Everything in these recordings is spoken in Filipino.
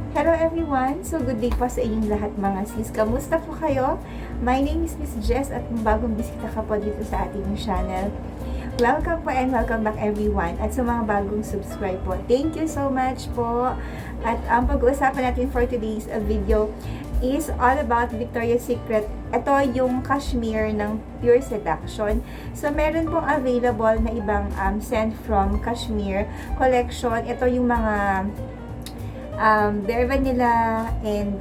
Hello everyone! So good day po sa inyong lahat mga sis. Kamusta po kayo? My name is Miss Jess at kung bagong bisita ka po dito sa ating channel, welcome po and welcome back everyone. At sa mga bagong subscribe po, thank you so much po. At ang pag-uusapan natin for today's video is all about Victoria's Secret. Ito yung cashmere ng Pure Seduction. So, meron pong available na ibang scent from cashmere collection. Ito yung mga Bare Vanilla and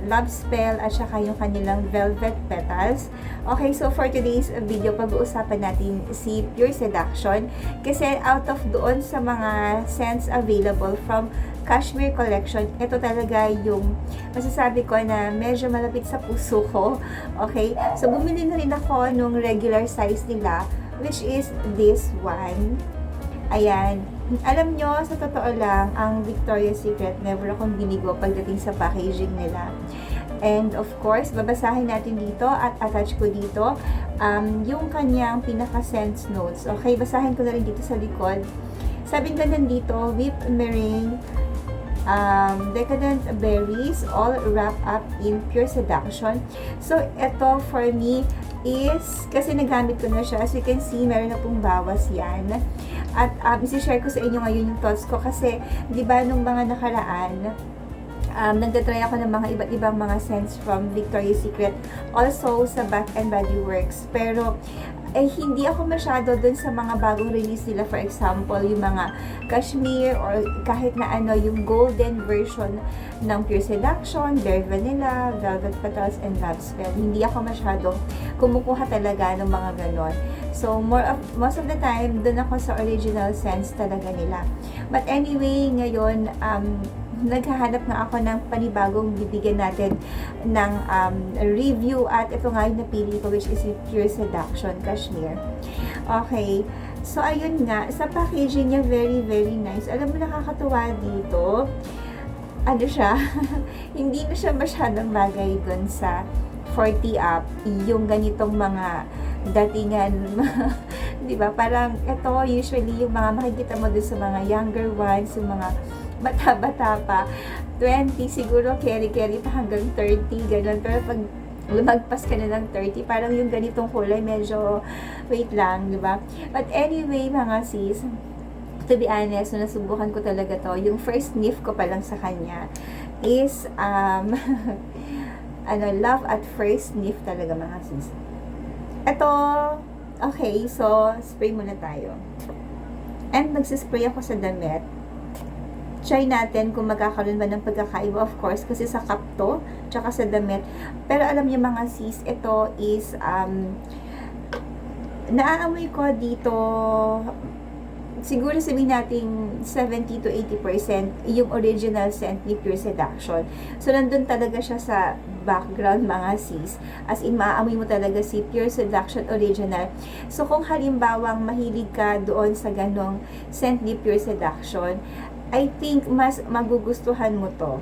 Love Spell at saka yung kanilang Velvet Petals. Okay, so for today's video, pag-uusapan natin si Pure Seduction kasi out of doon sa mga scents available from Cashmere Collection, ito talaga yung masasabi ko na medyo malapit sa puso ko. Okay, so bumili na rin ako nung regular size nila, which is this one. Ayan. Alam nyo, sa totoo lang, ang Victoria's Secret, never akong binigo pagdating sa packaging nila. And of course, babasahin natin dito at attach ko dito yung kanyang pinaka-scent notes. Okay, basahin ko na rin dito sa likod. Sabi nga nandito, whipped meringue, decadent berries, all wrapped up in Pure Seduction. So, ito for me is, kasi nagamit ko na siya, as you can see, meron na pong bawas yan. At isi-share ko sa inyo ngayon yung thoughts ko kasi, di ba, nung mga nakaraan, nagtatry ako ng mga iba't ibang mga scents from Victoria's Secret, also sa Bath and Body Works. Pero, hindi ako masyado dun sa mga bagong release nila. For example, yung mga cashmere or kahit na ano, yung golden version ng Pure Seduction, Bare Vanilla, Velvet Petals, and Love Spell. Hindi ako masyado kumukuha talaga ng mga ganon. So, most of the time, dun ako sa original scents talaga nila. But anyway, ngayon, naghahanap nga ako ng panibagong bibigyan natin ng review at ito nga yung napili ko, which is yung Pure Seduction Cashmere. Okay, so ayun nga, sa packaging niya, very very nice. Alam mo, nakakatuwa dito, ano siya, hindi na siya masyadong bagay dun sa 40 up, yung ganitong mga datingan, di ba? Parang ito, usually yung mga makikita mo dun sa mga younger ones, yung mga bata-bata pa, 20, siguro carry pa hanggang 30, ganun. Pero pag lumagpas ka na ng 30, parang yung ganitong kulay, medyo, wait lang, di ba? But anyway, mga sis, to be honest, so nasubukan ko talaga to. Yung first sniff ko pa lang sa kanya is, love at first sniff talaga, mga sis. Ito, okay, so, spray muna tayo. And nagsispray ako sa damit. Try natin kung magkakaroon ba ng pagkakaiba, of course, kasi sa cup to, tsaka sa damit. Pero alam niyo mga sis, ito is, naaamoy ko dito, siguro sabihin natin 70 to 80% yung original scent ni Pure Seduction. So, nandun talaga siya sa background, mga sis. As in, maaamoy mo talaga si Pure Seduction original. So, kung halimbawang mahilig ka doon sa ganong scent ni Pure Seduction, I think mas magugustuhan mo to.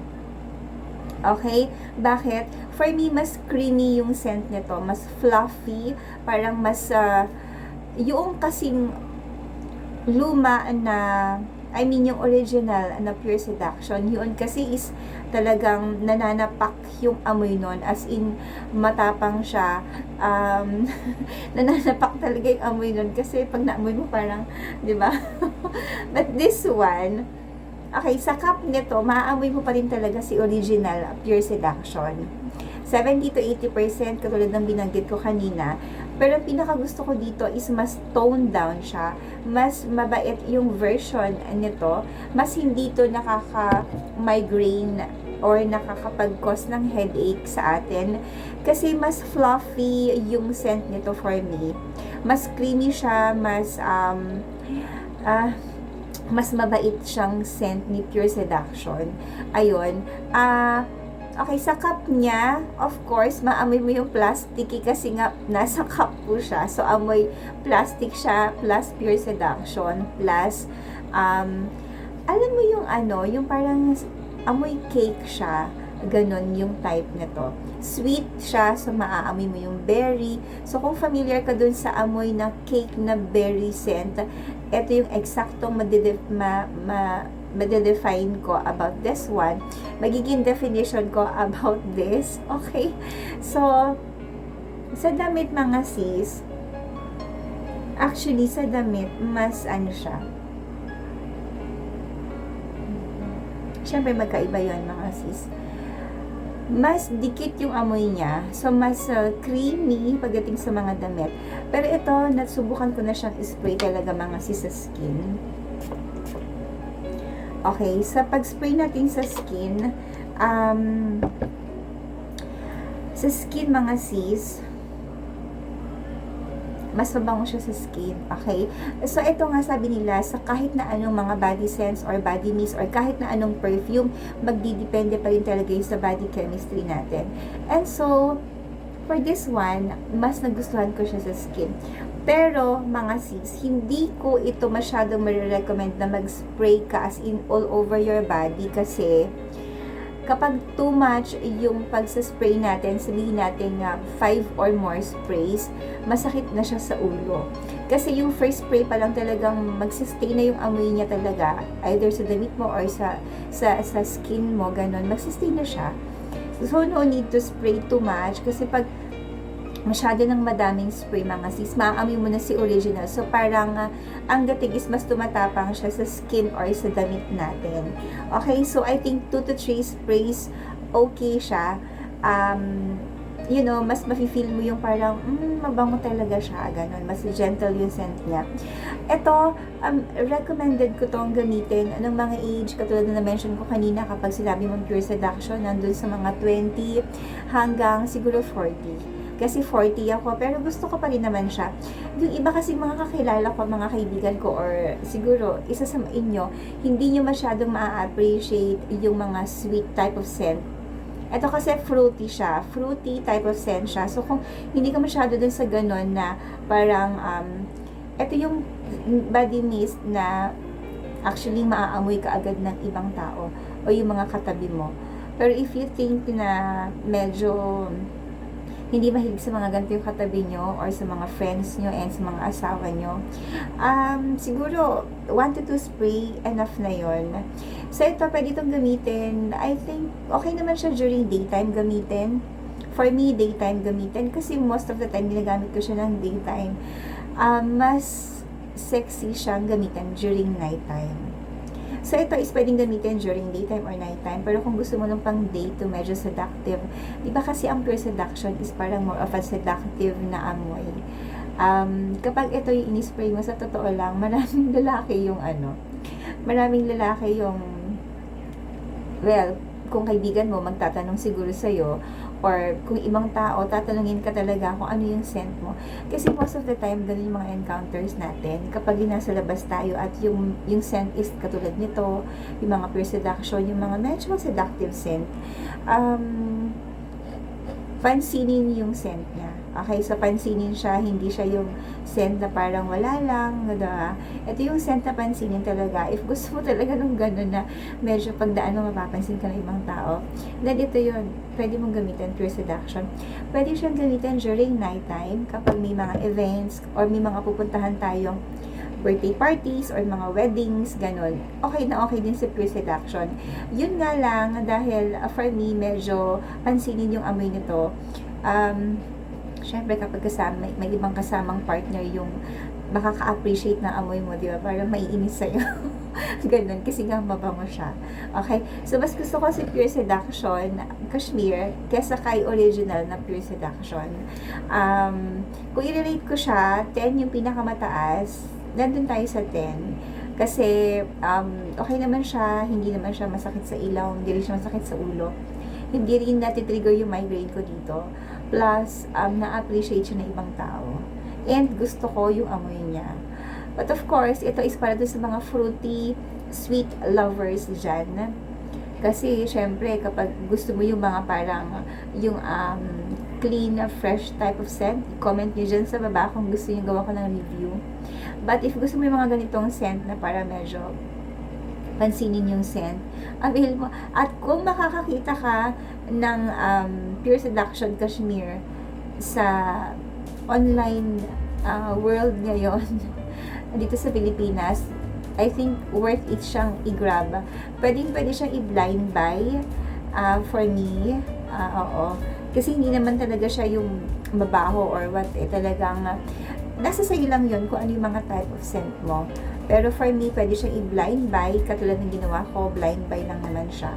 Okay? Bakit? For me, mas creamy yung scent nito. Mas fluffy. Parang mas, yung kasing luma na, I mean, yung original na Pure Seduction, yun kasi is talagang nananapak yung amoy nun. As in, matapang siya. Nananapak talaga yung amoy nun. Kasi pag naamoy mo parang, di ba? But this one, okay, sa cup nito, maaamoy mo pa rin talaga si original Pure Seduction. 70 to 80% katulad ng binanggit ko kanina. Pero ang pinakagusto ko dito is mas toned down siya. Mas mabait yung version nito. Mas hindi to nakaka-migraine or nakakapag-cause ng headache sa atin. Kasi mas fluffy yung scent nito for me. Mas creamy siya, mas mabait siyang scent ni Pure Seduction. Ayun. Okay, sa cup niya, of course, maamoy mo yung plasticky kasi nga nasa cup po siya. So, amoy plastic siya plus Pure Seduction plus, alam mo yung yung parang amoy cake siya. Ganon yung type nito. Sweet siya, so maaamoy mo yung berry. So, kung familiar ka dun sa amoy na cake na berry scent, ito yung eksaktong madedefine ko about this one, magiging definition ko about this. Okay? So, sa damit mga sis, actually sa damit, mas ano siya, syempre magkaiba yon mga sis. Mas dikit yung amoy niya. So, mas creamy pagdating sa mga damit. Pero ito, nasubukan ko na siyang spray talaga mga sis sa skin. Okay, sa pag-spray natin sa skin, mga sis, mas mabango siya sa skin, okay? So, ito nga sabi nila, sa kahit na anong mga body scents or body mist or kahit na anong perfume, magdidepende pa rin talaga yung sa body chemistry natin. And so, for this one, mas nagustuhan ko siya sa skin. Pero, mga sis, hindi ko ito masyadong marirecommend na mag-spray ka as in all over your body kasi kapag too much yung pagsaspray natin, sabihin natin nga 5 or more sprays, masakit na siya sa ulo. Kasi yung first spray pa lang talagang magsistay na yung amoy niya talaga, either sa damit mo or sa skin mo, ganun, magsistay na siya. So, no need to spray too much kasi pag masyado ng madaming spray mga sis, maaamoy mo na si original. So, parang ang dating is mas tumatapang siya sa skin or sa damit natin. Okay, so I think 2 to 3 sprays, okay siya. You know, mas mafe-feel mo yung parang, mabango talaga siya, ganun. Mas gentle yung scent niya. Ito, recommended ko tong gamitin ng mga age, katulad na na-mention ko kanina, kapag sinabi mong pure seduction, nandun sa mga 20 hanggang siguro 40. Kasi 40 ako, pero gusto ko pa rin naman siya. Yung iba kasi mga kakilala ko, mga kaibigan ko, or siguro, isa sa inyo, hindi nyo masyadong ma-appreciate yung mga sweet type of scent. Ito kasi fruity siya. Fruity type of scent siya. So, kung hindi ka masyado dun sa ganun na parang, ito yung body mist na actually maaamoy ka agad ng ibang tao o yung mga katabi mo. Pero if you think na medyo hindi mahilig sa mga ganito yung katabi nyo or sa mga friends nyo and sa mga asawa nyo, siguro 1 to 2 spray enough na yon. So ito, pwede itong gamitin. I think okay naman siya during daytime gamitin. For me, daytime gamitin kasi most of the time ginagamit ko siya ng daytime. Mas sexy siyang gamitin during nighttime. So, ito is pwedeng gamitin during daytime or nighttime. Pero kung gusto mo ng pang day to medyo seductive, di ba kasi ang pure seduction is parang more of a seductive na amoy. Kapag ito yung inispray mo, sa totoo lang, maraming lalaki yung, well, kung kaibigan mo, magtatanong siguro sa'yo, or kung ibang tao, tatanungin ka talaga kung ano yung scent mo. Kasi most of the time, ganun yung mga encounters natin. Kapag nasa labas tayo at yung scent is katulad nito, yung mga pure seduction, yung mga medyo seductive scent, pansinin yung scent niya. Okay, so pansinin siya, hindi siya yung scent na parang wala lang, diba? Ito yung scent na pansinin talaga. If gusto mo talaga nung gano'n na medyo pagdaan mo mapapansin ka ng ibang tao, then ito yun, pwede mong gamitin pure seduction. Pwede siyang gamitin during nighttime kapag may mga events or may mga pupuntahan tayong birthday parties or mga weddings, ganun. Okay na okay din si pure seduction. Yun nga lang, dahil for me, medyo pansinin yung amoy nito. Syempre, kapag kasama, may ibang kasamang partner yung makaka-appreciate ng amoy mo, di ba? Parang maiinis sa'yo. Ganun, kasi nga mabango siya. Okay? So, mas gusto ko si Pure Seduction, Cashmere, kesa kay original na Pure Seduction. Kung i-rate ko siya, 10 yung pinakamataas, nandun tayo sa 10. Kasi, okay naman siya, hindi naman siya masakit sa ilaw, hindi rin siya masakit sa ulo. Hindi rin natitrigger yung migraine ko dito. Plus, na-appreciate siya ng ibang tao. And gusto ko yung amoy niya. But of course, ito is para doon sa mga fruity, sweet lovers dyan. Kasi, syempre, kapag gusto mo yung mga parang, yung clean, fresh type of scent, comment nyo dyan sa baba kung gusto nyo gawa ko ng review. But if gusto mo yung mga ganitong scent na para medyo pansinin yung scent, avail mo. At kung makakakita ka ng Pure Seduction Cashmere sa online world ngayon, dito sa Pilipinas, I think worth it siyang i-grab. Pwede siyang i-blind buy for me. Oo. Kasi hindi naman talaga siya yung mabaho or what talagang nasa sa'yo lang yun kung ano yung mga type of scent mo. Pero for me, pwede siyang i-blind buy. Katulad ng ginawa ko, blind buy lang naman siya.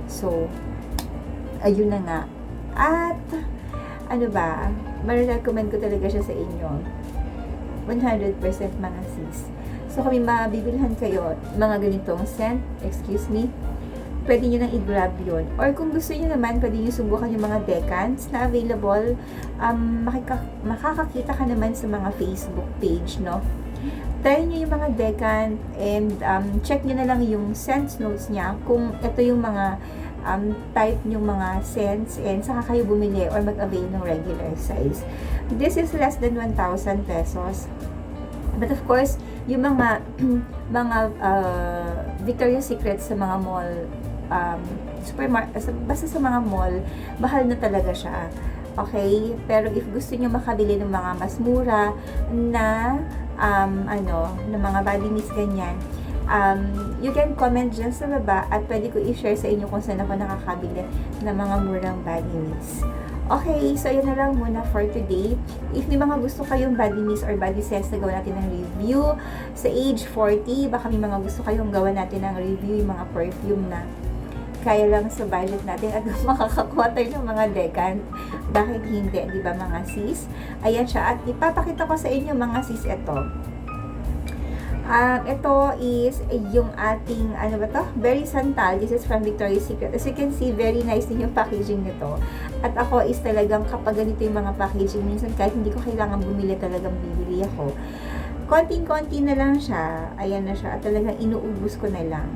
So, ayun na nga. At, ano ba, marirecommend ko talaga siya sa inyo. 100% mga sis. So, kung may mabibilhan kayo, mga ganitong scent, excuse me, pwede nyo nang i-grab yun. Or kung gusto nyo naman, pwede nyo subukan yung mga decants na available. Makakakita ka naman sa mga Facebook page, no? Try nyo yung mga decant and check nyo na lang yung scent notes niya kung ito yung mga type yung mga scents and saka kayo bumili or mag-avail ng regular size. This is less than 1,000 pesos. But of course, yung mga Victoria's Secret sa mga mall, basta sa mga mall, mahal na talaga siya. Okay? Pero if gusto niyo makabili ng mga mas mura na ng mga body mist ganyan, you can comment dyan sa baba at pwede ko i-share sa inyo kung saan ako nakakabili ng mga murang body mist. Okay, so yun na lang muna for today. If may mga gusto kayong body mist or body scents na gawa natin ng review sa age 40, baka may mga gusto kayong gawa natin ng review, yung mga perfume na kaya lang sa budget natin at makakakuha tayo ng mga decant. Bakit hindi, di ba mga sis? Ayan siya. At ipapakita ko sa inyo mga sis ito. Ito is yung ating, Berry Santal. This is from Victoria's Secret. As you can see, very nice din yung packaging nito. At ako is talagang kapag ganito yung mga packaging, minsan kahit hindi ko kailangan bumili, talagang bibili ako. Konting-konti na lang siya. Ayan na siya. At talagang inuubos ko na lang.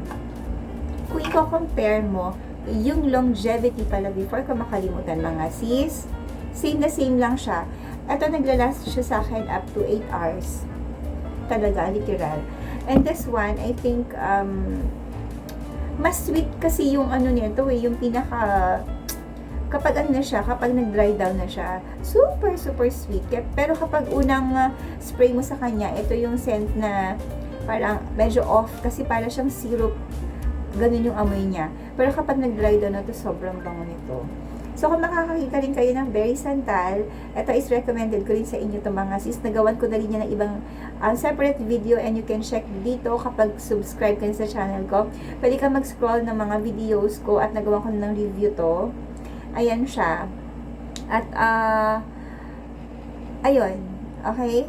Kung i-compare mo, yung longevity pala before ko makalimutan mga sis, same na same lang siya. Ito naglalast siya sa akin up to 8 hours. Talaga, literal. And this one, I think, mas sweet kasi yung nito yung pinaka, kapag kapag nag-dry down na siya, super, super sweet. Pero kapag unang spray mo sa kanya, ito yung scent na parang medyo off kasi para siyang syrup. Ganun yung amoy niya. Pero kapag nag-dry down na to, sobrang bango nito. So, kung makakakita rin kayo ng Berry Santal, ito is recommended ko rin sa inyo to mga sis. Nagawan ko na rin yan ng ibang separate video and you can check dito kapag subscribe kayo sa channel ko. Pwede ka mag-scroll ng mga videos ko at nagawan ko na ng review to. Ayan siya. At, ayun. Okay?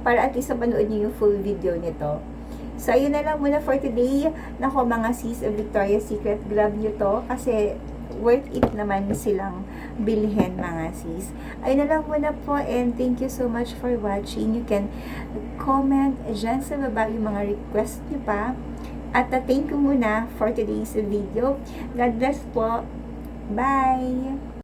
Para at least mapanood nyo yung full video nito. So, ayun na lang muna for today. Nako mga sis of Victoria's Secret, grab nyo to kasi worth it naman silang bilhin mga sis. Ayun na lang muna po and thank you so much for watching. You can comment dyan sa baba yung mga request nyo pa. At thank you muna for today's video. God bless po. Bye!